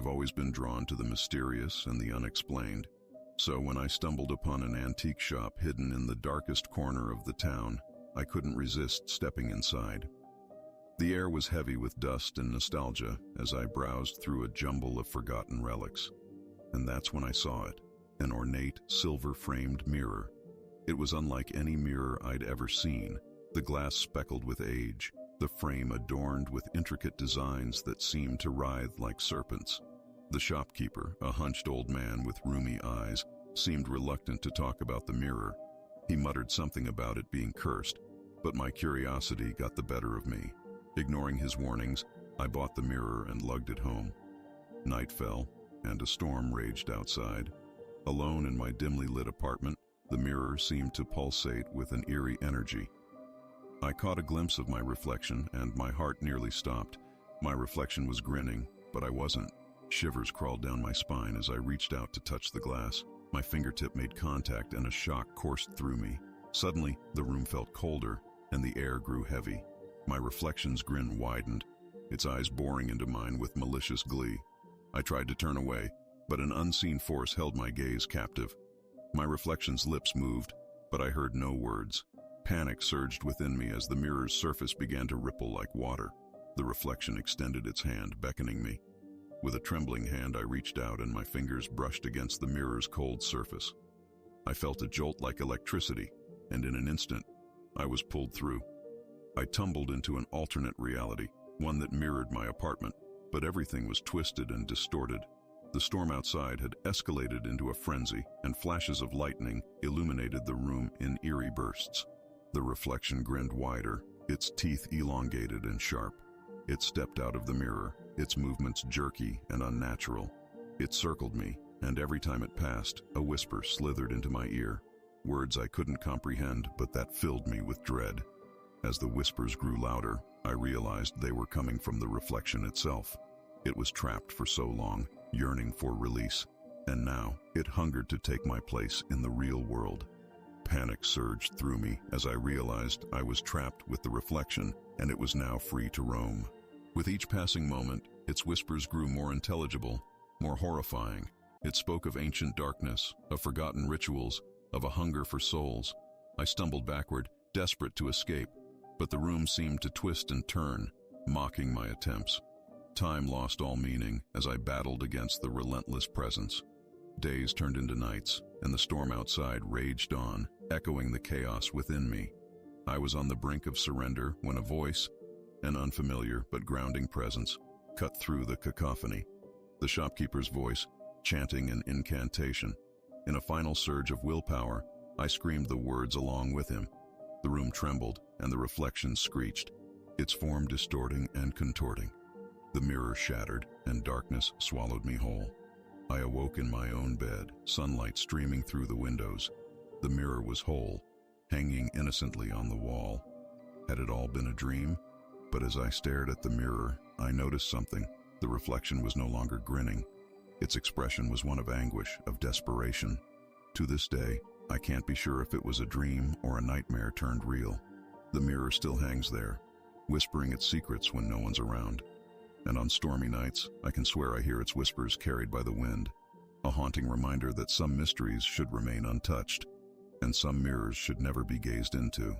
I've always been drawn to the mysterious and the unexplained. So when I stumbled upon an antique shop hidden in the darkest corner of the town, I couldn't resist stepping inside. The air was heavy with dust and nostalgia as I browsed through a jumble of forgotten relics. And that's when I saw it, an ornate, silver-framed mirror. It was unlike any mirror I'd ever seen, the glass speckled with age, the frame adorned with intricate designs that seemed to writhe like serpents. The shopkeeper, a hunched old man with rheumy eyes, seemed reluctant to talk about the mirror. He muttered something about it being cursed, but my curiosity got the better of me. Ignoring his warnings, I bought the mirror and lugged it home. Night fell, and a storm raged outside. Alone in my dimly lit apartment, the mirror seemed to pulsate with an eerie energy. I caught a glimpse of my reflection, and my heart nearly stopped. My reflection was grinning, but I wasn't. Shivers crawled down my spine as I reached out to touch the glass. My fingertip made contact, and a shock coursed through me. Suddenly, the room felt colder, and the air grew heavy. My reflection's grin widened, its eyes boring into mine with malicious glee. I tried to turn away, but an unseen force held my gaze captive. My reflection's lips moved, but I heard no words. Panic surged within me as the mirror's surface began to ripple like water. The reflection extended its hand, beckoning me. With a trembling hand, I reached out, and my fingers brushed against the mirror's cold surface. I felt a jolt like electricity, and in an instant, I was pulled through. I tumbled into an alternate reality, one that mirrored my apartment, but everything was twisted and distorted. The storm outside had escalated into a frenzy, and flashes of lightning illuminated the room in eerie bursts. The reflection grinned wider, its teeth elongated and sharp. It stepped out of the mirror, its movements jerky and unnatural. It circled me, and every time it passed, a whisper slithered into my ear. Words I couldn't comprehend, but that filled me with dread. As the whispers grew louder, I realized they were coming from the reflection itself. It was trapped for so long, yearning for release, and now it hungered to take my place in the real world. Panic surged through me as I realized I was trapped with the reflection, and it was now free to roam. With each passing moment, its whispers grew more intelligible, more horrifying. It spoke of ancient darkness, of forgotten rituals, of a hunger for souls. I stumbled backward, desperate to escape, but the room seemed to twist and turn, mocking my attempts. Time lost all meaning as I battled against the relentless presence. Days turned into nights, and the storm outside raged on, echoing the chaos within me. I was on the brink of surrender when a voice, an unfamiliar but grounding presence, cut through the cacophony. The shopkeeper's voice, chanting an incantation. In a final surge of willpower, I screamed the words along with him. The room trembled, and the reflection screeched, its form distorting and contorting. The mirror shattered, and darkness swallowed me whole. I awoke in my own bed, sunlight streaming through the windows. The mirror was whole, hanging innocently on the wall. Had it all been a dream? But as I stared at the mirror, I noticed something. The reflection was no longer grinning. Its expression was one of anguish, of desperation. To this day, I can't be sure if it was a dream or a nightmare turned real. The mirror still hangs there, whispering its secrets when no one's around. And on stormy nights, I can swear I hear its whispers carried by the wind, a haunting reminder that some mysteries should remain untouched, and some mirrors should never be gazed into.